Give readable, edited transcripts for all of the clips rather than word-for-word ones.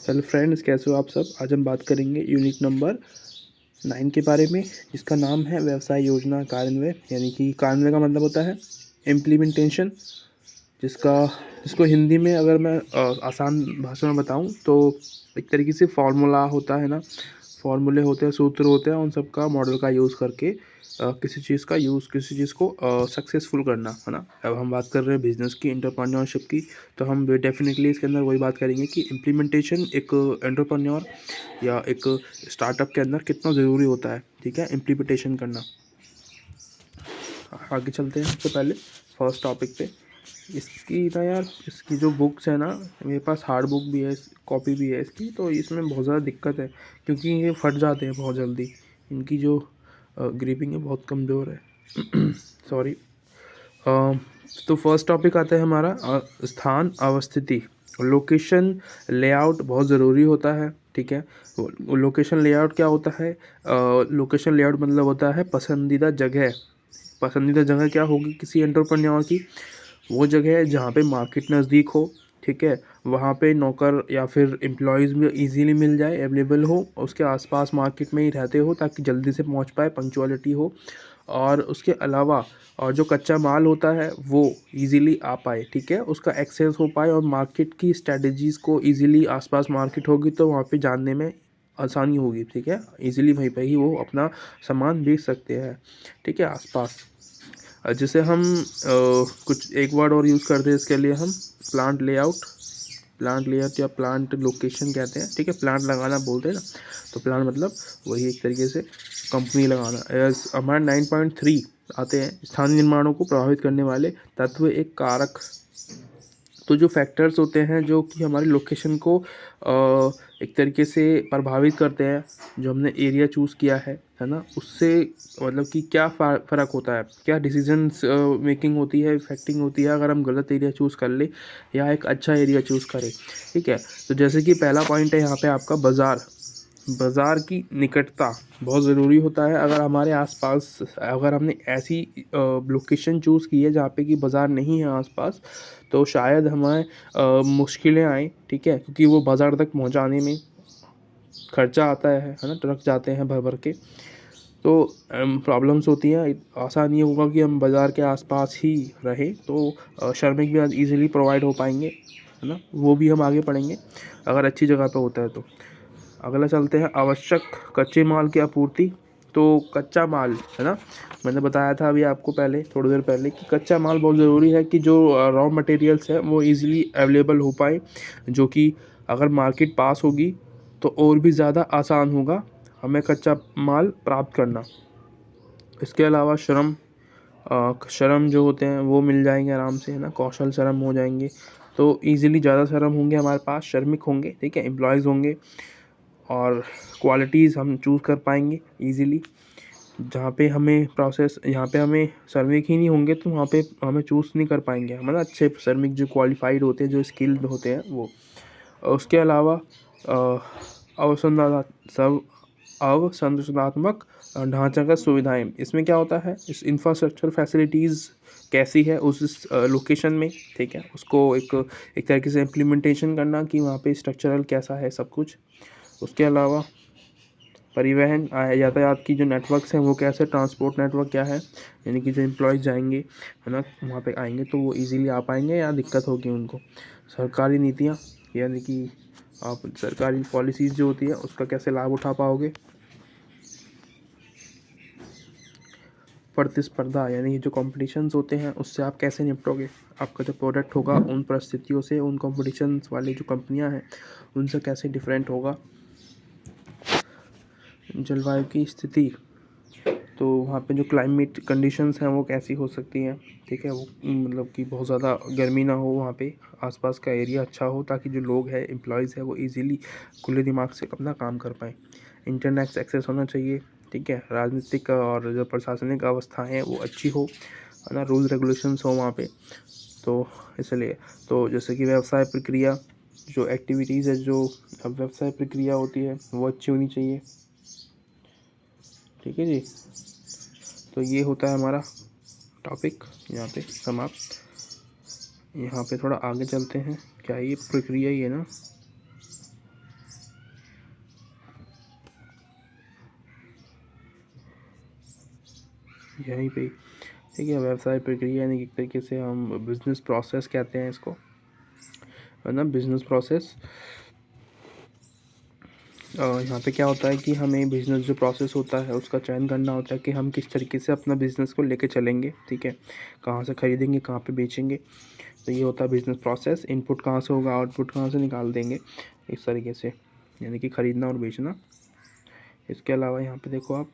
Hello friends, कैसे हो आप सब। आज हम बात करेंगे यूनिट नंबर 9 के बारे में, जिसका नाम है व्यवसाय योजना कार्यान्वयन। यानी कि कार्यान्वयन का मतलब होता है इम्प्लीमेंटेशन, जिसका जिसको हिंदी में अगर मैं आसान भाषा में बताऊं तो एक तरीके से फार्मूला होता है ना, फार्मूले होते हैं, सूत्र होते हैं, उन सब का मॉडल का यूज़ करके किसी चीज़ को सक्सेसफुल करना है ना। अब हम बात कर रहे हैं बिजनेस की, एंटरप्रेन्योरशिप की, तो हम डेफिनेटली इसके अंदर वही बात करेंगे कि इम्प्लीमेंटेशन एक एंटरप्रेन्योर या एक स्टार्टअप के अंदर कितना ज़रूरी होता है। ठीक है, इम्प्लीमेंटेशन करना। आगे चलते हैं। सबसे पहले फर्स्ट टॉपिक पे, इसकी ना यार, इसकी जो बुक्स है ना, मेरे पास हार्ड बुक भी है, कॉपी भी है इसकी, तो इसमें बहुत ज़्यादा दिक्कत है क्योंकि ये फट जाते हैं बहुत जल्दी। इनकी जो ग्रिपिंग है बहुत कमज़ोर है। सॉरी। तो फर्स्ट टॉपिक आता है हमारा स्थान अवस्थिति, लोकेशन लेआउट बहुत ज़रूरी होता है। ठीक है, लोकेशन लेआउट क्या होता है? लोकेशन लेआउट मतलब होता है पसंदीदा जगह। पसंदीदा जगह क्या होगी किसी एंटरप्रेन्योर की? वो जगह है जहाँ पे मार्केट नज़दीक हो। ठीक है, वहाँ पे नौकर या फिर एम्प्लॉयज़ भी इजीली मिल जाए, अवेलेबल हो, उसके आसपास मार्केट में ही रहते हो ताकि जल्दी से पहुँच पाए, पंक्चुअलिटी हो। और उसके अलावा और जो कच्चा माल होता है वो इजीली आ पाए। ठीक है, उसका एक्सेस हो पाए और मार्केट की स्ट्रेटजीज़ को इजीली, आसपास मार्केट होगी तो वहाँ पे जानने में आसानी होगी। ठीक है, इजीली वहीं पे ही वो अपना सामान बेच सकते हैं। ठीक है, आसपास जैसे हम कुछ एक वर्ड और यूज़ करते हैं इसके लिए, हम प्लांट लेआउट। प्लांट लेआउट या प्लांट लोकेशन कहते हैं। ठीक है, प्लांट लगाना बोलते हैं ना, तो प्लांट मतलब वही एक तरीके से कंपनी लगाना। एज हमारे 9.3 आते हैं, स्थानीय निर्माणों को प्रभावित करने वाले तत्व एक कारक। तो जो फैक्टर्स होते हैं जो कि हमारी लोकेशन को एक तरीके से प्रभावित करते हैं, जो हमने एरिया चूज़ किया है ना, उससे मतलब कि क्या फ़र्क होता है, क्या डिसीजंस मेकिंग होती है, इफेक्टिंग होती है अगर हम गलत एरिया चूज़ कर ले या एक अच्छा एरिया चूज़ करें। ठीक है, तो जैसे कि पहला पॉइंट है यहाँ पे आपका बाज़ार। बाज़ार की निकटता बहुत ज़रूरी होता है। अगर हमारे आसपास, अगर हमने ऐसी लोकेशन चूज़ की है जहाँ पे कि बाज़ार नहीं है आसपास, तो शायद हमें मुश्किलें आएँ। ठीक है, क्योंकि वो बाज़ार तक पहुँचाने में खर्चा आता है ना, ट्रक जाते हैं भर भर के, तो प्रॉब्लम्स होती हैं। आसान ये होगा कि हम बाज़ार के आसपास ही रहें तो श्रमिक भी ईज़िली प्रोवाइड हो पाएंगे, है ना। वो भी हम आगे पढ़ेंगे अगर अच्छी जगह पे होता है तो। अगला चलते हैं, आवश्यक कच्चे माल की आपूर्ति। तो कच्चा माल है ना, मैंने बताया था अभी आपको पहले, थोड़ी देर पहले, कि कच्चा माल बहुत ज़रूरी है कि जो रॉ मटेरियल्स है वो इजीली अवेलेबल हो पाए, जो कि अगर मार्केट पास होगी तो और भी ज़्यादा आसान होगा हमें कच्चा माल प्राप्त करना। इसके अलावा श्रम जो होते हैं वो मिल जाएंगे आराम से, है ना, कौशल श्रम हो जाएंगे, तो इजीली ज़्यादा श्रम होंगे हमारे पास, श्रमिक होंगे। ठीक है, एम्प्लॉयज़ होंगे, और क्वालिटीज़ हम चूज़ कर पाएंगे इजीली। जहाँ पे हमें प्रोसेस, यहाँ पे हमें श्रमिक ही नहीं होंगे तो वहाँ पे हमें चूज़ नहीं कर पाएंगे, मतलब अच्छे श्रमिक जो क्वालिफाइड होते हैं, जो स्किल्ड होते हैं वो। उसके अलावा अवसंरचना सब अवसंरचनात्मक ढांचागत सुविधाएं, इसमें क्या होता है, इस इंफ्रास्ट्रक्चर फैसिलिटीज़ कैसी है उस लोकेशन में। ठीक है, उसको एक तरीके से इम्प्लीमेंटेशन करना कि वहाँ पे स्ट्रक्चरल कैसा है सब कुछ। उसके अलावा परिवहन यातायात की जो नेटवर्क्स हैं वो कैसे, ट्रांसपोर्ट नेटवर्क क्या है, यानी कि जो एम्प्लॉयज़ जाएंगे, है ना, वहाँ पे आएंगे तो वो इजीली आ पाएंगे या दिक्कत होगी उनको। सरकारी नीतियाँ, यानी कि आप सरकारी पॉलिसीज़ जो होती है उसका कैसे लाभ उठा पाओगे। प्रतिस्पर्धा, यानी जो कॉम्पिटिशन्स होते हैं उससे आप कैसे निपटोगे। आपका जो प्रोडक्ट होगा उन परिस्थितियों से, उन कॉम्पिटिशन्स वाली जो कंपनियां हैं उनसे कैसे डिफरेंट होगा। जलवायु की स्थिति, तो वहाँ पे जो क्लाइमेट कंडीशंस हैं वो कैसी हो सकती हैं। ठीक है, वो मतलब कि बहुत ज़्यादा गर्मी ना हो वहाँ पे, आसपास का एरिया अच्छा हो ताकि जो लोग हैं, एम्प्लॉयज़ है, वो इजीली खुले दिमाग से अपना काम कर पाएँ। इंटरनेट एक्सेस होना चाहिए। ठीक है, राजनीतिक और जो प्रशासनिक अवस्था है वो अच्छी हो, है ना, रूल रेगुलेशंस हो वहाँ पे, तो इसलिए। तो जैसे कि व्यवसाय प्रक्रिया, जो एक्टिविटीज़ है, जो व्यवसाय प्रक्रिया होती है वो अच्छी होनी चाहिए। ठीक है जी, तो ये होता है हमारा टॉपिक यहाँ पे समाप्त। यहाँ पे थोड़ा आगे चलते हैं, क्या ये प्रक्रिया ही है ना। यहीं पे ही। ठीक है, व्यवसाय प्रक्रिया यानी कि एक तरीके से हम बिजनेस प्रोसेस कहते हैं इसको, है ना, बिजनेस प्रोसेस। यहाँ पे क्या होता है कि हमें बिज़नेस जो प्रोसेस होता है उसका चयन करना होता है कि हम किस तरीके से अपना बिज़नेस को लेके चलेंगे। ठीक है, कहाँ से खरीदेंगे, कहाँ पे बेचेंगे, तो ये होता है बिज़नेस प्रोसेस। इनपुट कहाँ से होगा, आउटपुट कहाँ से निकाल देंगे, इस तरीके से, यानी कि ख़रीदना और बेचना। इसके अलावा यहाँ पे देखो आप,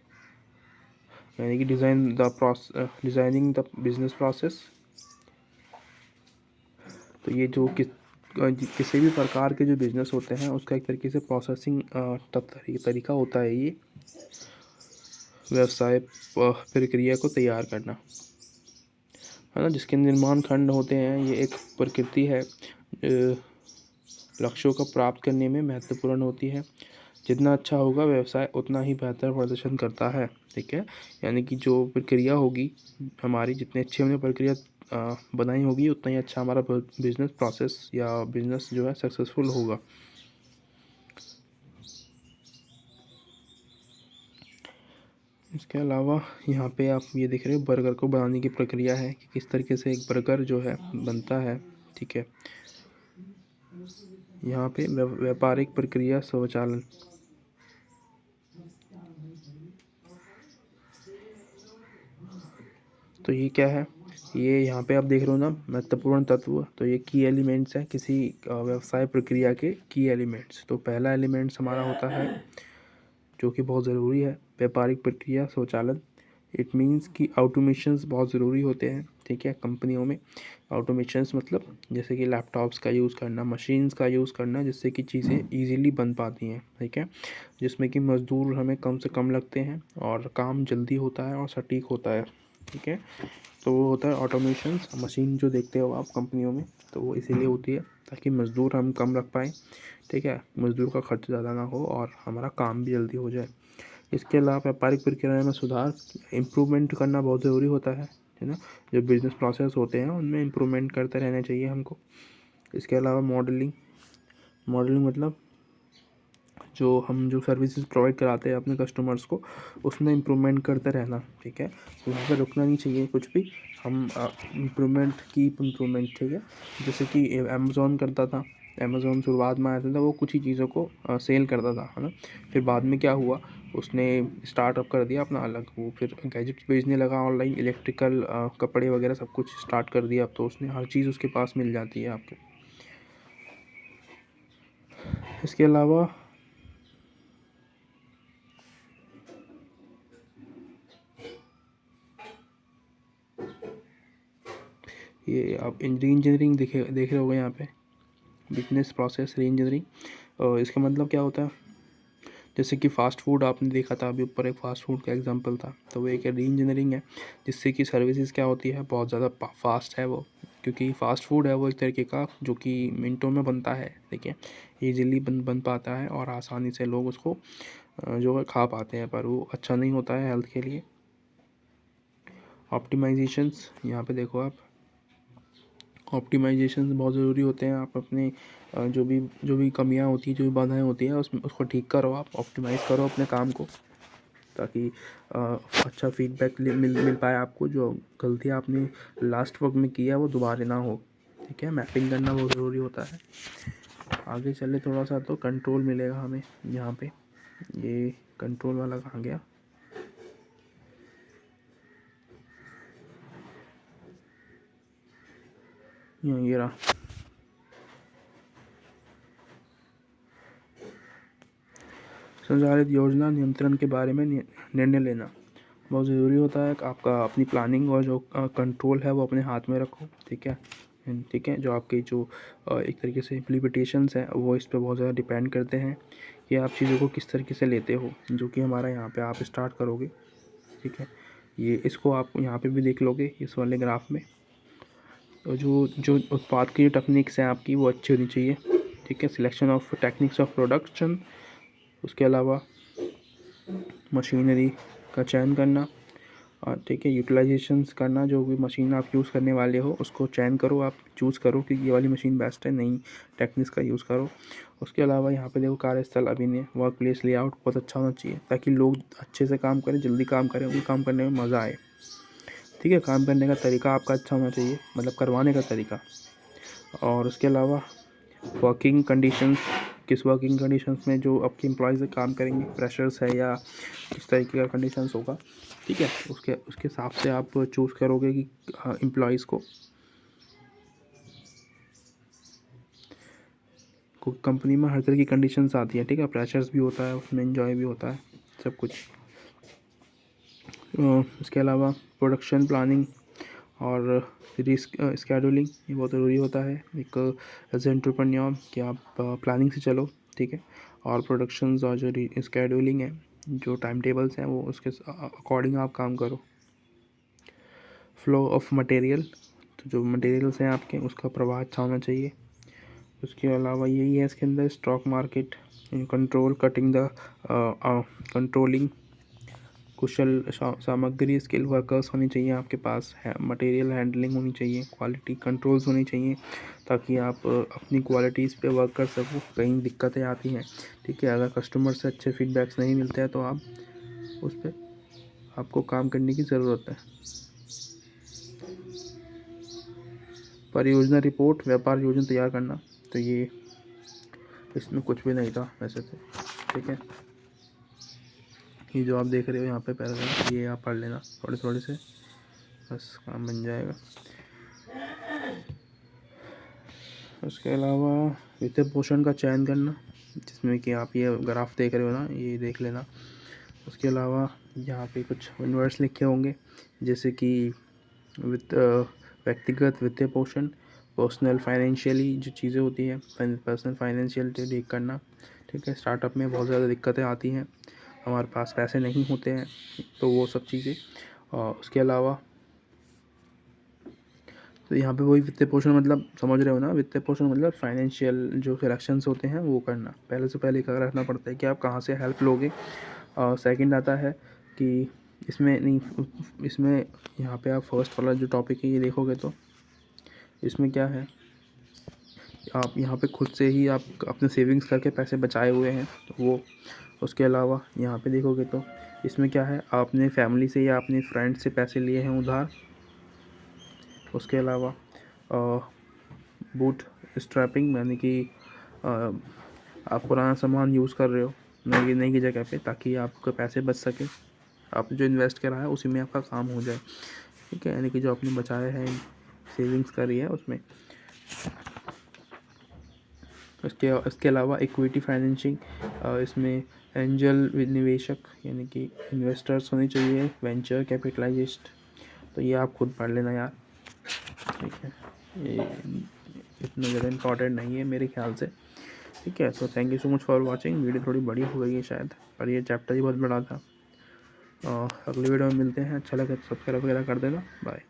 यानी कि डिज़ाइनिंग द बिज़नेस प्रोसेस। तो ये जो किसी भी प्रकार के जो बिज़नेस होते हैं उसका एक तरीके से प्रोसेसिंग तरीका होता है ये व्यवसाय प्रक्रिया को तैयार करना, है ना, जिसके निर्माण खंड होते हैं। ये एक प्रकृति है, लक्ष्यों को प्राप्त करने में महत्वपूर्ण होती है। जितना अच्छा होगा व्यवसाय उतना ही बेहतर प्रदर्शन करता है। ठीक है, यानी कि जो प्रक्रिया होगी हमारी, जितनी अच्छी हमने प्रक्रिया बनाई होगी उतना ही अच्छा हमारा बिजनेस प्रोसेस या बिजनेस जो है सक्सेसफुल होगा। इसके अलावा यहाँ पे आप ये देख रहे हो बर्गर को बनाने की प्रक्रिया है कि किस तरीके से एक बर्गर जो है बनता है। ठीक है, यहाँ पे व्यापारिक प्रक्रिया स्वचालन। तो ये क्या है, ये यहाँ पे आप देख रहे हो ना महत्वपूर्ण तत्व, तो ये की एलिमेंट्स हैं किसी व्यवसाय प्रक्रिया के की एलिमेंट्स। तो पहला एलिमेंट्स हमारा होता है जो कि बहुत ज़रूरी है, व्यापारिक प्रक्रिया स्वचालन। इट मीन्स कि ऑटोमेशंस बहुत ज़रूरी होते हैं। ठीक है, कंपनियों में ऑटोमेशंस मतलब जैसे कि लैपटॉप्स का यूज़ करना, मशीन्स का यूज़ करना, जिससे कि चीज़ें ईजीली बन पाती हैं। ठीक है, जिसमें कि मज़दूर हमें कम से कम लगते हैं और काम जल्दी होता है और सटीक होता है। ठीक है, तो वो होता है ऑटोमेशंस। मशीन जो देखते हो आप कंपनियों में, तो वो इसीलिए होती है ताकि मज़दूर हम कम रख पाएँ। ठीक है, मज़दूर का खर्च ज़्यादा ना हो और हमारा काम भी जल्दी हो जाए। इसके अलावा व्यापारिक प्रक्रिया में सुधार, इम्प्रूवमेंट करना बहुत ज़रूरी होता है ना। जो बिज़नेस प्रोसेस होते हैं उनमें इम्प्रूवमेंट करते रहना चाहिए हमको। इसके अलावा मॉडलिंग मतलब जो सर्विसेज प्रोवाइड कराते हैं अपने कस्टमर्स को, उसमें इम्प्रूवमेंट करते रहना। ठीक है, तो वहाँ पर रुकना नहीं चाहिए कुछ भी, हम इम्प्रूवमेंट। ठीक है, जैसे कि अमेज़ॉन करता था, अमेज़ॉन शुरुआत में आया था वो कुछ ही चीज़ों को सेल करता था, है ना। फिर बाद में क्या हुआ, उसने स्टार्टअप कर दिया अपना अलग, वो फिर गैजेट्स बेचने लगा ऑनलाइन, इलेक्ट्रिकल कपड़े वगैरह सब कुछ स्टार्ट कर दिया। अब तो उसने हर चीज़ उसके पास मिल जाती है आपको। इसके अलावा ये आप री इंजीनियरिंग देख रहे होगे यहाँ पे, बिजनेस प्रोसेस री इंजीनियरिंग। और इसका मतलब क्या होता है, जैसे कि फ़ास्ट फूड आपने देखा था अभी ऊपर, एक फ़ास्ट फूड का एग्जांपल था, तो वो एक री इंजीनियरिंग है, जिससे कि सर्विसेज क्या होती है, बहुत ज़्यादा फास्ट है वो, क्योंकि फ़ास्ट फूड है वो एक तरीके का जो कि मिनटों में बनता है। देखिए, ईजिली बन पाता है और आसानी से लोग उसको जो है खा पाते हैं, पर वो अच्छा नहीं होता है हेल्थ के लिए। ऑप्टिमाइजेशंस, यहाँ पे देखो आप, ऑप्टिमाइजेशन बहुत ज़रूरी होते हैं। आप अपने जो भी कमियां होती हैं, जो भी बाधाएं होती हैं, उसको ठीक करो, आप ऑप्टिमाइज़ करो अपने काम को, ताकि अच्छा फीडबैक मिल पाए आपको। जो गलतियां आपने लास्ट वक्त में किया वो दोबारा ना हो। ठीक है, मैपिंग करना बहुत ज़रूरी होता है। आगे चले थोड़ा सा तो कंट्रोल मिलेगा हमें यहाँ पे। ये कंट्रोल वाला कहाँ गया, ये रहा। संचालित योजना नियंत्रण के बारे में निर्णय लेना बहुत ज़रूरी होता है। आपका अपनी प्लानिंग और जो कंट्रोल है वो अपने हाथ में रखो। ठीक है, ठीक है, जो आपके जो एक तरीके से इम्प्लीमेंटेशंस हैं वो इस पे बहुत ज़्यादा डिपेंड करते हैं कि आप चीज़ों को किस तरीके से लेते हो, जो कि हमारा यहाँ पे आप स्टार्ट करोगे। ठीक है, ये इसको आप यहाँ पे भी देख लोगे इस वाले ग्राफ में। तो जो जो उत्पाद की टेक्निक्स हैं आपकी वो अच्छी होनी चाहिए। ठीक है, selection of techniques of production, उसके अलावा मशीनरी का चयन करना, और ठीक है, यूटिलाइजेशंस करना, जो भी मशीन आप यूज़ करने वाले हो उसको चयन करो, आप चूज़ करो कि ये वाली मशीन बेस्ट है, नई टेक्निक्स का यूज़ करो। उसके अलावा यहाँ पे देखो कार्यस्थल अभिनय, वर्क प्लेस लेआउट बहुत अच्छा होना चाहिए ताकि लोग अच्छे से काम करें, जल्दी काम करें, उनको काम करने में मज़ा आए। ठीक है, काम करने का तरीका आपका अच्छा होना चाहिए, मतलब करवाने का तरीका। और उसके अलावा वर्किंग कंडीशंस, किस वर्किंग कंडीशंस में जो आपके एम्प्लॉयज़ काम करेंगे, प्रेशर्स है या किस तरीके का कंडीशंस होगा, ठीक है, उसके उसके हिसाब से आप चूज़ करोगे कि एम्प्लॉयज़ को कंपनी में हर तरह की कंडीशंस आती हैं, ठीक है, प्रेशर्स भी होता है उसमें, एंजॉय भी होता है, सब कुछ। इसके अलावा प्रोडक्शन प्लानिंग और रिस्क स्केड्यूलिंग, ये बहुत ज़रूरी होता है एक एज एंटरप्रेन्योर कि आप प्लानिंग से चलो, ठीक है, और प्रोडक्शंस और जो स्केड्यूलिंग है, जो टाइम टेबल्स हैं, वो उसके अकॉर्डिंग आप काम करो। फ्लो ऑफ मटेरियल, तो जो मटेरियल्स हैं आपके उसका प्रवाह अच्छा होना चाहिए। उसके अलावा यही है इसके अंदर stock market in control, cutting the controlling, कुशल सामग्री, स्किल वर्कर्स होनी चाहिए आपके पास है, मटेरियल हैंडलिंग होनी चाहिए, क्वालिटी कंट्रोल्स होनी चाहिए, ताकि आप अपनी क्वालिटीज़ पे वर्क कर सको। कहीं दिक्कतें आती हैं, ठीक है, अगर कस्टमर से अच्छे फीडबैक्स नहीं मिलते हैं तो आप उस पर आपको काम करने की ज़रूरत है। परियोजना रिपोर्ट, व्यापार योजना तैयार करना, तो ये इसमें कुछ भी नहीं था वैसे तो, ठीक है। ये जो आप देख रहे हो यहाँ पे पैराग्राफ, ये आप पढ़ लेना थोड़े थोड़े से, बस काम बन जाएगा। उसके अलावा वित्त पोषण का चयन करना, जिसमें कि आप ये ग्राफ देख रहे हो ना, ये देख लेना। उसके अलावा यहाँ पे कुछ वर्ड्स लिखे होंगे, जैसे कि व्यक्तिगत वित्तीय पोषण, पर्सनल फाइनेंशियली जो चीज़ें होती हैं, पर्सनल फाइनेंशियल देख करना, ठीक है। स्टार्टअप में बहुत ज़्यादा दिक्कतें आती हैं, हमारे पास पैसे नहीं होते हैं, तो वो सब चीज़ें। और उसके अलावा तो यहाँ पे वही वित्तीय पोषण, मतलब समझ रहे हो ना, वित्तीय पोषण मतलब फाइनेंशियल जो सिलेक्शंस होते हैं वो करना, पहले से पहले क्या रखना पड़ता है कि आप कहाँ से हेल्प लोगे। और सेकंड आता है कि इसमें नहीं, इसमें यहाँ पे आप फर्स्ट वाला जो टॉपिक है ये देखोगे तो इसमें क्या है, आप यहाँ पे खुद से ही आप अपने सेविंग्स करके पैसे बचाए हुए हैं, तो वो। उसके अलावा यहाँ पे देखोगे तो इसमें क्या है, आपने फैमिली से या अपने फ्रेंड से पैसे लिए हैं उधार। उसके अलावा बूट स्ट्रैपिंग, यानी कि आप पुराना सामान यूज़ कर रहे हो नई की जगह पे, ताकि आपके पैसे बच सके, आप जो इन्वेस्ट करा है उसी में आपका काम हो जाए, ठीक है, यानी कि जो आपने बचाया है, सेविंग्स करी है उसमें। इसके अलावा इक्विटी फाइनेंसिंग, इसमें एंजल निवेशक यानी कि इन्वेस्टर्स होने चाहिए, वेंचर कैपिटलाइज्ड, तो ये आप खुद पढ़ लेना यार, ठीक है, ये इतना ज़्यादा इम्पॉर्टेंट नहीं है मेरे ख्याल से, ठीक है। So thank you so much for watching. Video थोड़ी बड़ी हो गई है शायद, पर ये चैप्टर ही बहुत बड़ा था। अगली वीडियो में मिलते हैं, अच्छा लगे तो सब्सक्राइब वगैरह कर देना। बाय।